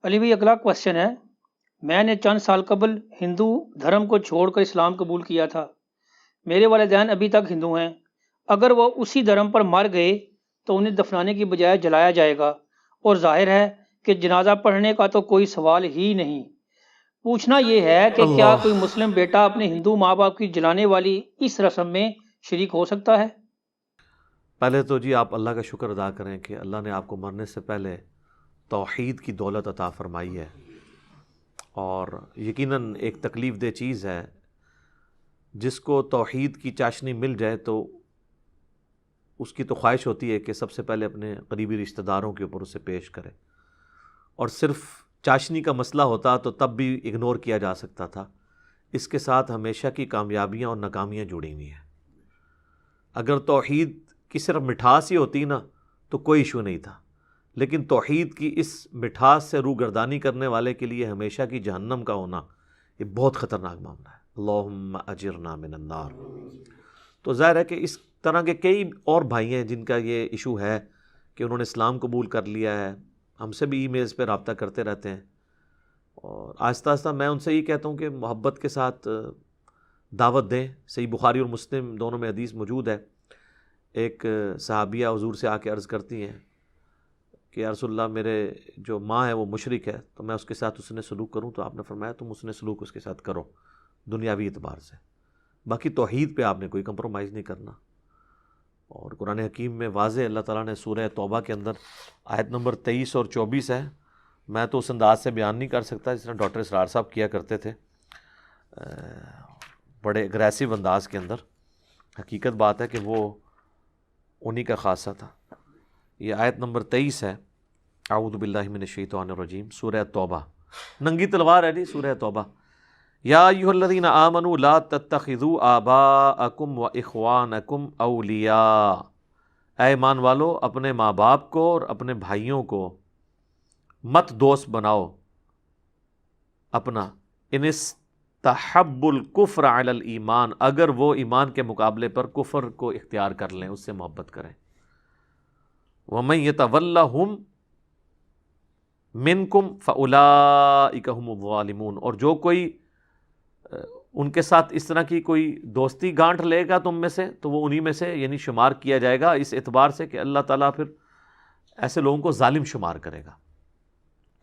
علی بھائی اگلا کوشچن ہے، میں نے چند سال قبل ہندو دھرم کو چھوڑ کر اسلام قبول کیا تھا، میرے والدین ابھی تک ہندو ہیں، اگر وہ اسی دھرم پر مر گئے تو انہیں دفنانے کی بجائے جلایا جائے گا، اور ظاہر ہے کہ جنازہ پڑھنے کا تو کوئی سوال ہی نہیں۔ پوچھنا یہ ہے کہ کیا اللہ، کوئی مسلم بیٹا اپنے ہندو ماں باپ کی جلانے والی اس رسم میں شریک ہو سکتا ہے؟ پہلے تو جی آپ اللہ کا شکر ادا کریں کہ اللہ نے آپ کو مرنے سے پہلے توحید کی دولت عطا فرمائی ہے، اور یقیناً ایک تکلیف دہ چیز ہے جس کو توحید کی چاشنی مل جائے تو اس کی تو خواہش ہوتی ہے کہ سب سے پہلے اپنے قریبی رشتہ داروں کے اوپر اسے پیش کرے، اور صرف چاشنی کا مسئلہ ہوتا تو تب بھی اگنور کیا جا سکتا تھا۔ اس کے ساتھ ہمیشہ کی کامیابیاں اور ناکامیاں جڑی ہوئی ہیں۔ اگر توحید کی صرف مٹھاس ہی ہوتی نا تو کوئی ایشو نہیں تھا، لیکن توحید کی اس مٹھاس سے روگردانی کرنے والے کے لیے ہمیشہ کی جہنم کا ہونا یہ بہت خطرناک معاملہ ہے۔ اللہم اجرنا من النار۔ تو ظاہر ہے کہ اس طرح کے کئی اور بھائی ہیں جن کا یہ ایشو ہے کہ انہوں نے اسلام قبول کر لیا ہے، ہم سے بھی ای میلز پہ رابطہ کرتے رہتے ہیں، اور آہستہ آہستہ میں ان سے یہ کہتا ہوں کہ محبت کے ساتھ دعوت دیں۔ صحیح بخاری اور مسلم دونوں میں حدیث موجود ہے، ایک صحابیہ حضور سے آ کے عرض کرتی ہیں کہ یا رسول اللہ میرے جو ماں ہے وہ مشرک ہے، تو میں اس کے ساتھ حسن سلوک کروں؟ تو آپ نے فرمایا تم حسن سلوک اس کے ساتھ کرو دنیاوی اعتبار سے، باقی توحید پہ آپ نے کوئی کمپرومائز نہیں کرنا۔ اور قرآن حکیم میں واضح اللہ تعالیٰ نے سورہ توبہ کے اندر آیت نمبر 23 اور 24 ہے، میں تو اس انداز سے بیان نہیں کر سکتا جس طرح ڈاکٹر اسرار صاحب کیا کرتے تھے، بڑے اگریسو انداز کے اندر۔ حقیقت بات ہے کہ وہ انہی کا خاصہ تھا۔ یہ آیت نمبر 23 ہے، اعوذ باللہ من الشیطان الرجیم، سورہ توبہ، ننگی تلوار ہے جی سورہ توبہ۔ یا ایھا الذین آمنوا لا تتخذوا آباءکم و اخوانکم اولیاء، اے ایمان والو اپنے ماں باپ کو اور اپنے بھائیوں کو مت دوست بناؤ اپنا، ان استحبوا الکفر علی الایمان، اگر وہ ایمان کے مقابلے پر کفر کو اختیار کر لیں، اس سے محبت کریں۔ وَمَن يَتَوَلَّهُمْ مِنْكُمْ فَأُولَٰئِكَ هُمُ الظَّالِمُونَ، اور جو کوئی ان کے ساتھ اس طرح کی کوئی دوستی گانٹھ لے گا تم میں سے تو وہ انہی میں سے یعنی شمار کیا جائے گا، اس اعتبار سے کہ اللہ تعالیٰ پھر ایسے لوگوں کو ظالم شمار کرے گا۔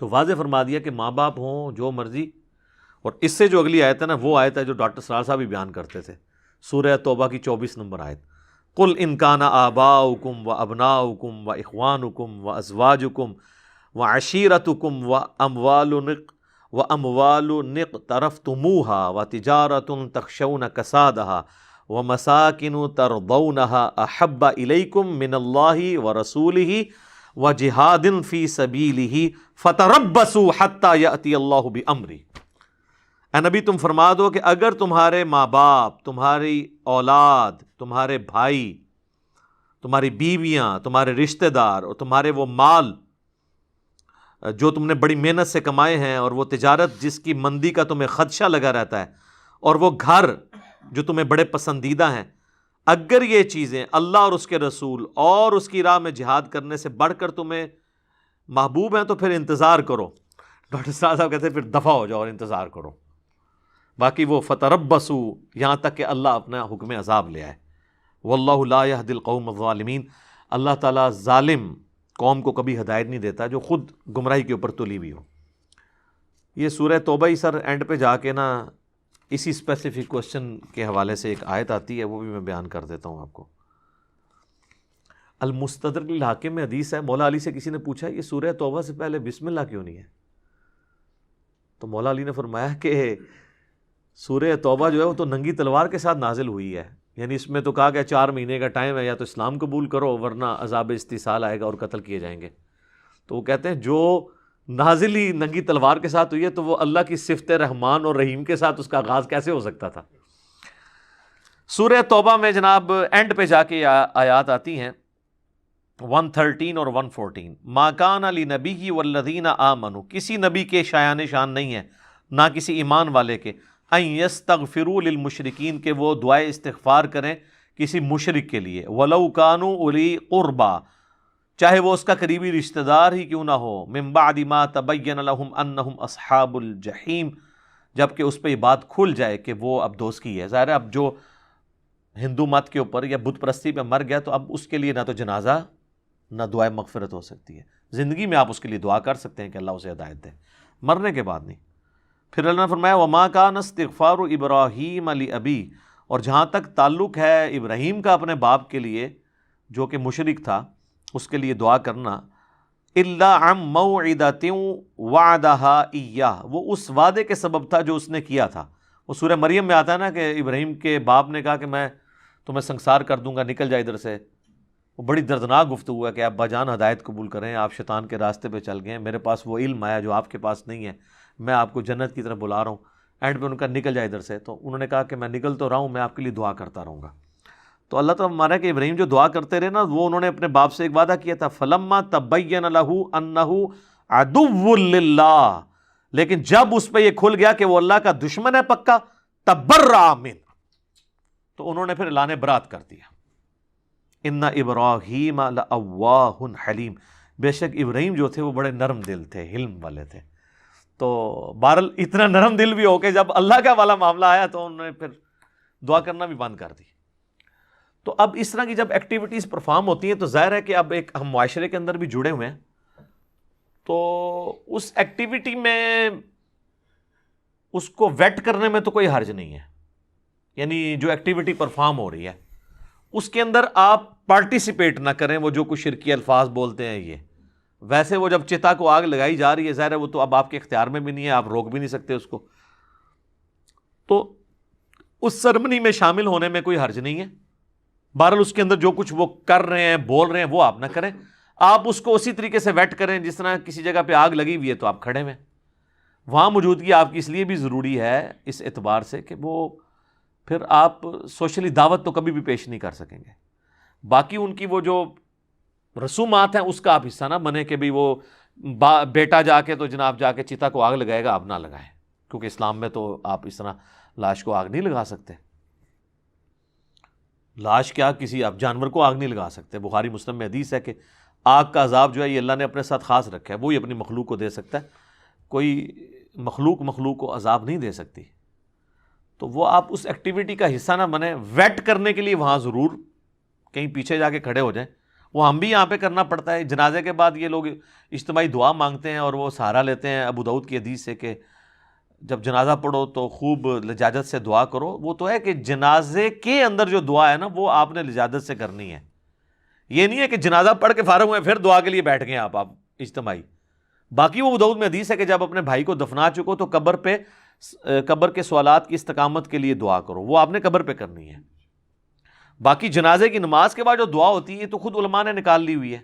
تو واضح فرما دیا کہ ماں باپ ہوں جو مرضی، اور اس سے جو اگلی آیت ہے نا وہ آیت ہے جو ڈاکٹر سرار صاحب بھی بیان کرتے تھے، سورہ توبہ کی 24 نمبر آیت، قُلْ إِنْ كَانَ آبَاؤُكُمْ وَأَبْنَاؤُكُمْ وَإِخْوَانُكُمْ وَأَزْوَاجُكُمْ وَعَشِيرَتُكُمْ وَأَمْوَالُ اقْتَرَفْتُمُوهَا وَتِجَارَةٌ تَخْشَوْنَ كَسَادَهَا وَمَسَاكِنُ تَرْضَوْنَهَا أَحَبَّ إِلَيْكُم مِّنَ اللَّهِ وَرَسُولِهِ وَجِهَادٍ فِي سَبِيلِهِ فَتَرَبَّصُوا حَتَّى يَأْتِيَ اللَّهُ بِأَمْرِهِ۔ اے نبی تم فرما دو کہ اگر تمہارے ماں باپ، تمہاری اولاد، تمہارے بھائی، تمہاری بیویاں، تمہارے رشتہ دار اور تمہارے وہ مال جو تم نے بڑی محنت سے کمائے ہیں، اور وہ تجارت جس کی مندی کا تمہیں خدشہ لگا رہتا ہے، اور وہ گھر جو تمہیں بڑے پسندیدہ ہیں، اگر یہ چیزیں اللہ اور اس کے رسول اور اس کی راہ میں جہاد کرنے سے بڑھ کر تمہیں محبوب ہیں تو پھر انتظار کرو۔ ڈاکٹر صاحب کہتے ہیں پھر دفع ہو جاؤ اور انتظار کرو۔ باقی وہ فتربصوا یہاں تک کہ اللہ اپنا حکم عذاب لے آئے۔ واللہ لا یہدی القوم الظالمین، اللہ تعالیٰ ظالم قوم کو کبھی ہدایت نہیں دیتا جو خود گمراہی کے اوپر تلی ہوئی ہو۔ یہ سورہ توبہ ہی سر اینڈ پہ جا کے نا اسی اسپیسیفک کوشچن کے حوالے سے ایک آیت آتی ہے، وہ بھی میں بیان کر دیتا ہوں آپ کو۔ المستدرک للحاکم میں حدیث ہے، مولا علی سے کسی نے پوچھا یہ سورہ توبہ سے پہلے بسم اللہ کیوں نہیں ہے؟ تو مولا علی نے فرمایا کہ سورہ توبہ جو ہے وہ تو ننگی تلوار کے ساتھ نازل ہوئی ہے، یعنی اس میں تو کہا کہ 4 مہینے کا ٹائم ہے، یا تو اسلام قبول کرو ورنہ عذاب استحصال آئے گا اور قتل کیے جائیں گے۔ تو وہ کہتے ہیں جو نازل ہی ننگی تلوار کے ساتھ ہوئی ہے تو وہ اللہ کی صفت رحمان اور رحیم کے ساتھ اس کا آغاز کیسے ہو سکتا تھا؟ سورہ توبہ میں جناب اینڈ پہ جا کے آیات آتی ہیں 113 اور 114، ما کان لنبی والذین آمنوا، کسی نبی کے شایان شان نہیں ہے، نہ کسی ایمان والے کے، ان یستغفروا للمشرکین، کہ وہ دعائے استغفار کریں کسی مشرک کے لیے، ولو کانوا اولی قربا، چاہے وہ اس کا قریبی رشتہ دار ہی کیوں نہ ہو، من بعد ما تبین لهم انہم اصحاب الجحیم، جب کہ اس پہ یہ بات کھل جائے کہ وہ اب دوزخی ہے۔ ظاہر ہے اب جو ہندو مت کے اوپر یا بت پرستی پہ مر گیا تو اب اس کے لیے نہ تو جنازہ نہ دعائے مغفرت ہو سکتی ہے۔ زندگی میں آپ اس کے لیے دعا کر سکتے ہیں کہ اللہ اسے ہدایت دے، مرنے کے بعد نہیں۔ پھر اللہ نے فرمایا وما کان استغفار ابراہیم لابی، اور جہاں تک تعلق ہے ابراہیم کا اپنے باپ کے لیے جو کہ مشرک تھا، اس کے لیے دعا کرنا، الا عن موعدۃ وعدہا ایاہ، وہ اس وعدے کے سبب تھا جو اس نے کیا تھا۔ وہ سورہ مریم میں آتا ہے نا کہ ابراہیم کے باپ نے کہا کہ میں تمہیں سنسار کر دوں گا، نکل جا ادھر سے۔ وہ بڑی دردناک گفتگو ہے کہ ابا جان ہدایت قبول کریں، آپ شیطان کے راستے پہ چل گئے، میرے پاس وہ علم آیا جو آپ کے پاس نہیں ہے، میں آپ کو جنت کی طرف بلا رہا ہوں۔ اینڈ پہ ان کا نکل جائے ادھر سے، تو انہوں نے کہا کہ میں نکل تو رہا ہوں، میں آپ کے لیے دعا کرتا رہوں گا۔ تو اللہ تعالیٰ ہمارا کہ ابراہیم جو دعا کرتے رہے نا، وہ انہوں نے اپنے باپ سے ایک وعدہ کیا تھا، فلما تبین لہ انہ عدو للہ، لیکن جب اس پہ یہ کھل گیا کہ وہ اللہ کا دشمن ہے پکا، تبرأ منہ، تو انہوں نے پھر اعلان برات کر دیا۔ ان ابراہیم لأواہ حلیم، بے شک ابراہیم جو تھے وہ بڑے نرم دل تھے، حلم والے تھے۔ تو بہرحال اتنا نرم دل بھی ہو کے جب اللہ کا والا معاملہ آیا تو انہوں نے پھر دعا کرنا بھی بند کر دی۔ تو اب اس طرح کی جب ایکٹیویٹیز پرفارم ہوتی ہیں تو ظاہر ہے کہ اب ایک ہم معاشرے کے اندر بھی جڑے ہوئے ہیں، تو اس ایکٹیویٹی میں اس کو ویٹ کرنے میں تو کوئی حرج نہیں ہے، یعنی جو ایکٹیویٹی پرفارم ہو رہی ہے اس کے اندر آپ پارٹیسپیٹ نہ کریں، وہ جو کچھ شرکی الفاظ بولتے ہیں یہ ویسے وہ جب چتا کو آگ لگائی جا رہی ہے، ظاہر ہے وہ تو اب آپ کے اختیار میں بھی نہیں ہے، آپ روک بھی نہیں سکتے اس کو، تو اس سرمنی میں شامل ہونے میں کوئی حرج نہیں ہے۔ بہرحال اس کے اندر جو کچھ وہ کر رہے ہیں بول رہے ہیں وہ آپ نہ کریں، آپ اس کو اسی طریقے سے ویٹ کریں جس طرح کسی جگہ پہ آگ لگی ہوئی ہے تو آپ کھڑے ہوئے، وہاں موجودگی آپ کی اس لیے بھی ضروری ہے اس اعتبار سے کہ وہ پھر آپ سوشلی دعوت تو کبھی بھی پیش نہیں کر سکیں گے، باقی ان کی وہ جو رسومات ہیں اس کا آپ حصہ نہ بنے کہ بھی وہ بیٹا جا کے تو جناب جا کے چتا کو آگ لگائے گا، آپ نہ لگائیں، کیونکہ اسلام میں تو آپ اس طرح لاش کو آگ نہیں لگا سکتے، لاش کیا کسی آپ جانور کو آگ نہیں لگا سکتے۔ بخاری مسلم میں حدیث ہے کہ آگ کا عذاب جو ہے یہ اللہ نے اپنے ساتھ خاص رکھا ہے، وہی اپنی مخلوق کو دے سکتا ہے، کوئی مخلوق کو عذاب نہیں دے سکتی۔ تو وہ آپ اس ایکٹیویٹی کا حصہ نہ بنیں، ویٹ کرنے کے لیے وہاں ضرور کہیں پیچھے جا کے کھڑے ہو جائیں، وہ ہم بھی یہاں پہ کرنا پڑتا ہے۔ جنازے کے بعد یہ لوگ اجتماعی دعا مانگتے ہیں اور وہ سہارا لیتے ہیں ابو داؤد کی حدیث سے کہ جب جنازہ پڑھو تو خوب لجاجت سے دعا کرو، وہ تو ہے کہ جنازے کے اندر جو دعا ہے نا وہ آپ نے لجاجت سے کرنی ہے، یہ نہیں ہے کہ جنازہ پڑھ کے فارغ ہوئے پھر دعا کے لیے بیٹھ گئے آپ اجتماعی۔ باقی وہ ابو داؤد میں حدیث ہے کہ جب اپنے بھائی کو دفنا چکو تو قبر کے سوالات کی استقامت کے لیے دعا کرو، وہ آپ نے قبر پہ کرنی ہے۔ باقی جنازے کی نماز کے بعد جو دعا ہوتی ہے تو خود علماء نے نکال لی ہوئی ہے،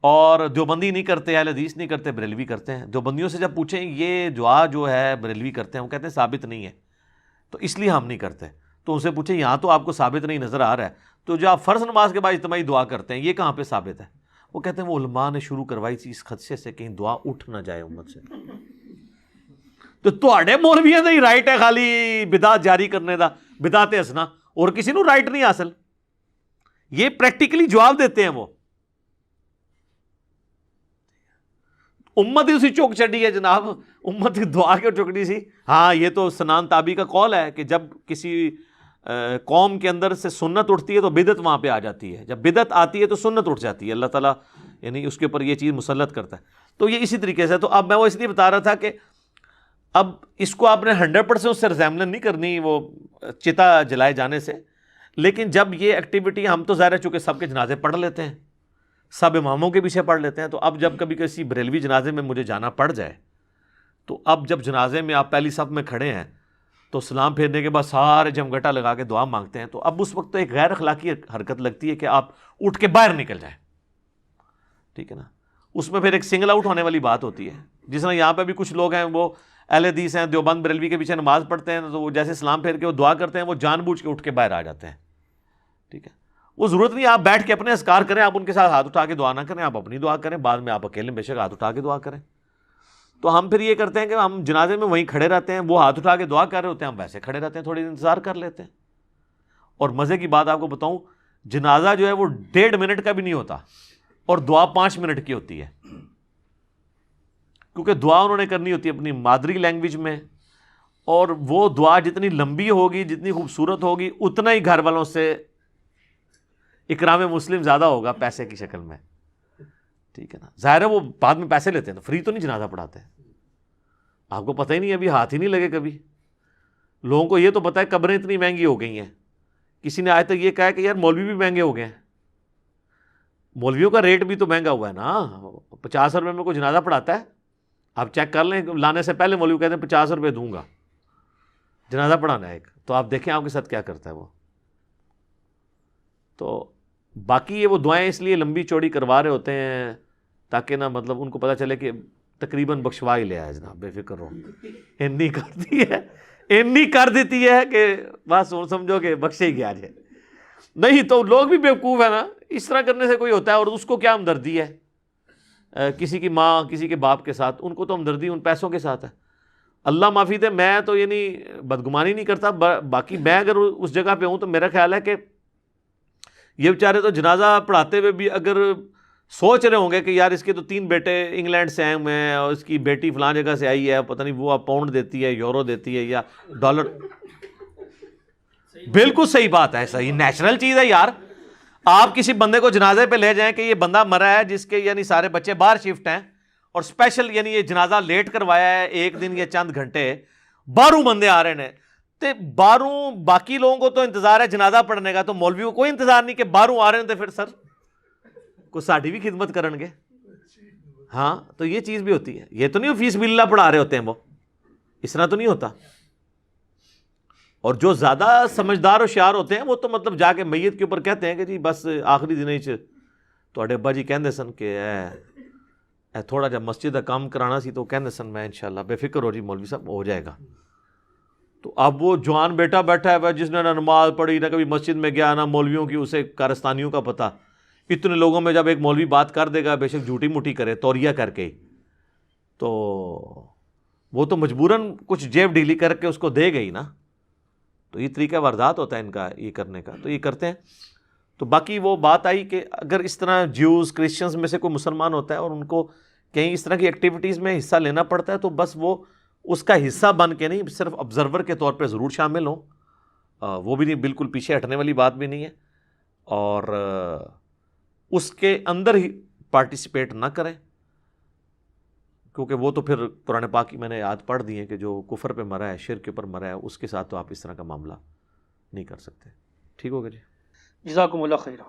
اور دیوبندی نہیں کرتے، اہل حدیث نہیں کرتے، بریلوی کرتے ہیں۔ دیوبندیوں سے جب پوچھیں یہ دعا جو ہے بریلوی کرتے ہیں، وہ کہتے ہیں ثابت نہیں ہے، تو اس لیے ہم نہیں کرتے۔ تو ان سے پوچھیں یہاں تو آپ کو ثابت نہیں نظر آ رہا ہے، تو جو آپ فرض نماز کے بعد اجتماعی دعا کرتے ہیں یہ کہاں پہ ثابت ہے؟ وہ کہتے ہیں وہ علماء نے شروع کروائی تھی اس خدشے سے کہیں دعا اٹھ نہ جائے امت سے۔ تو تواڈے مولویاں دا ہی رائٹ ہے خالی بدعت جاری کرنے دا، بدعت ہسنا، اور کسی نو رائٹ نہیں حاصل۔ یہ پریکٹیکلی جواب دیتے ہیں وہ، امت ہی اسی چوک چڑی ہے جناب، امت کی دعا کیوں چکڑی سی؟ ہاں یہ تو سنان تابی کا قول ہے کہ جب کسی قوم کے اندر سے سنت اٹھتی ہے تو بدعت وہاں پہ آ جاتی ہے، جب بدعت آتی ہے تو سنت اٹھ جاتی ہے، اللہ تعالیٰ یعنی اس کے اوپر یہ چیز مسلط کرتا ہے۔ تو یہ اسی طریقے سے، تو اب میں وہ اس لیے بتا رہا تھا کہ اب اس کو آپ نے 100% اس سے ریزیمبلن نہیں کرنی وہ چتا جلائے جانے سے، لیکن جب یہ ایکٹیویٹی ہم تو ظاہر ہے چونکہ سب کے جنازے پڑھ لیتے ہیں، سب اماموں کے پیچھے پڑھ لیتے ہیں، تو اب جب کبھی کسی بریلوی جنازے میں مجھے جانا پڑ جائے تو اب جب جنازے میں آپ پہلی صف میں کھڑے ہیں تو سلام پھیرنے کے بعد سارے جمگٹا لگا کے دعا مانگتے ہیں، تو اب اس وقت تو ایک غیر اخلاقی حرکت لگتی ہے کہ آپ اٹھ کے باہر نکل جائیں، ٹھیک ہے نا؟ اس میں پھر ایک سنگل آؤٹ ہونے والی بات ہوتی ہے، جس طرح یہاں پہ بھی کچھ لوگ ہیں وہ اہل حدیث ہیں، دیوبند بریلوی کے پیچھے نماز پڑھتے ہیں، تو وہ جیسے سلام پھیر کے وہ دعا کرتے ہیں وہ جان بوجھ کے اٹھ کے باہر آ جاتے ہیں، ٹھیک ہے؟ وہ ضرورت نہیں آپ بیٹھ کے اپنے اذکار کریں، آپ ان کے ساتھ ہاتھ اٹھا کے دعا نہ کریں، آپ اپنی دعا کریں، بعد میں آپ اکیلے بے شک ہاتھ اٹھا کے دعا کریں۔ تو ہم پھر یہ کرتے ہیں کہ ہم جنازے میں وہیں کھڑے رہتے ہیں، وہ ہاتھ اٹھا کے دعا کر رہے ہوتے ہیں، ہم ویسے کھڑے رہتے ہیں، تھوڑی انتظار کر لیتے ہیں۔ اور مزے کی بات آپ کو بتاؤں، جنازہ جو ہے وہ 1.5 منٹ کا بھی نہیں ہوتا، اور دعا 5 منٹ کی ہوتی ہے، کیونکہ دعا انہوں نے کرنی ہوتی ہے اپنی مادری لینگویج میں، اور وہ دعا جتنی لمبی ہوگی، جتنی خوبصورت ہوگی، اتنا ہی گھر والوں سے اکرام مسلم زیادہ ہوگا پیسے کی شکل میں، ٹھیک ہے نا. ظاہر ہے وہ بعد میں پیسے لیتے ہیں، فری تو نہیں جنازہ پڑھاتے. آپ کو پتہ ہی نہیں، ابھی ہاتھ ہی نہیں لگے کبھی. لوگوں کو یہ تو پتہ ہے قبریں اتنی مہنگی ہو گئی ہیں. کسی نے آج تک یہ کہا کہ یار مولوی بھی مہنگے ہو گئے ہیں. مولویوں کا ریٹ بھی تو مہنگا ہوا ہے نا. 50 روپے میں کوئی جنازہ پڑھاتا ہے؟ آپ چیک کر لیں، لانے سے پہلے مولوی کہتے ہیں 50 روپے دوں گا جنازہ پڑھانا ہے ایک. تو آپ دیکھیں آپ کے ساتھ کیا کرتا ہے وہ. تو باقی یہ وہ دعائیں اس لیے لمبی چوڑی کروا رہے ہوتے ہیں تاکہ نا مطلب ان کو پتہ چلے کہ تقریباً بخشوا ہی لیا ہے جناب، بے فکر رہو. اتنی کر دیتی ہے کہ بس سمجھو کہ بخشے ہی گیا جائے. نہیں تو لوگ بھی بیوقوف ہے نا. اس طرح کرنے سے کوئی ہوتا ہے، اور اس کو کیا ہمدردی ہے کسی کی ماں کسی کے باپ کے ساتھ؟ ان کو تو ہمدردی ان پیسوں کے ساتھ ہے. اللہ معافی دے، میں تو یعنی بدگمانی نہیں کرتا، باقی میں اگر اس جگہ پہ ہوں تو میرا خیال ہے کہ یہ بیچارے تو جنازہ پڑھاتے ہوئے بھی اگر سوچ رہے ہوں گے کہ یار اس کے تو 3 بیٹے انگلینڈ سے آئے ہوئے ہیں، اور اس کی بیٹی فلاں جگہ سے آئی ہے، پتہ نہیں وہ پاؤنڈ دیتی ہے، یورو دیتی ہے یا ڈالر. بالکل صحیح بات ہے، صحیح نیشنل چیز ہے یار. آپ کسی بندے کو جنازے پہ لے جائیں کہ یہ بندہ مرا ہے جس کے یعنی سارے بچے باہر شفٹ ہیں، اور اسپیشل یعنی یہ جنازہ لیٹ کروایا ہے 1 دن یا چند گھنٹے، باہروں بندے آ رہے ہیں. تے باہروں باقی لوگوں کو تو انتظار ہے جنازہ پڑھنے کا، تو مولویوں کو کوئی انتظار نہیں کہ باہروں آ رہے ہیں تو پھر سر کو ساڈی بھی خدمت کرن گے. ہاں تو یہ چیز بھی ہوتی ہے. یہ تو نہیں فی سبیل اللہ پڑھا رہے ہوتے ہیں، وہ اس طرح تو نہیں ہوتا. اور جو زیادہ سمجھدار اور ہوشیار ہوتے ہیں وہ تو مطلب جا کے میت کے اوپر کہتے ہیں کہ جی بس آخری دن تواڈے ابا جی کہندے سن کہ اے تھوڑا جا مسجد کا کام کرانا سی، تو کہندے سن میں انشاءاللہ بے فکر ہو جی مولوی صاحب ہو جائے گا. تو اب وہ جوان بیٹا بیٹھا ہے جس نے نہ نماز پڑھی، نہ کبھی مسجد میں گیا، نہ مولویوں کی اسے کارستانیوں کا پتہ. اتنے لوگوں میں جب ایک مولوی بات کر دے گا، بے شک جھوٹی موٹی کرے توریہ کر کے، تو وہ تو مجبوراً کچھ جیب ڈھیلی کر کے اس کو دے گئی نا. تو یہ طریقہ واردات ہوتا ہے ان کا یہ کرنے کا، تو یہ کرتے ہیں. تو باقی وہ بات آئی کہ اگر اس طرح جیوز کرسچنز میں سے کوئی مسلمان ہوتا ہے اور ان کو کہیں اس طرح کی ایکٹیویٹیز میں حصہ لینا پڑتا ہے، تو بس وہ اس کا حصہ بن کے نہیں، صرف آبزرور کے طور پہ ضرور شامل ہوں. وہ بھی نہیں، بالکل پیچھے ہٹنے والی بات بھی نہیں ہے، اور اس کے اندر ہی پارٹیسپیٹ نہ کریں، کیونکہ وہ تو پھر قرآن پاک کی میں نے یاد پڑھ دی ہے کہ جو کفر پہ مرا ہے، شرک کے اوپر مرا ہے، اس کے ساتھ تو آپ اس طرح کا معاملہ نہیں کر سکتے. ٹھیک ہوگا جی. جزاکم اللہ خیرہ.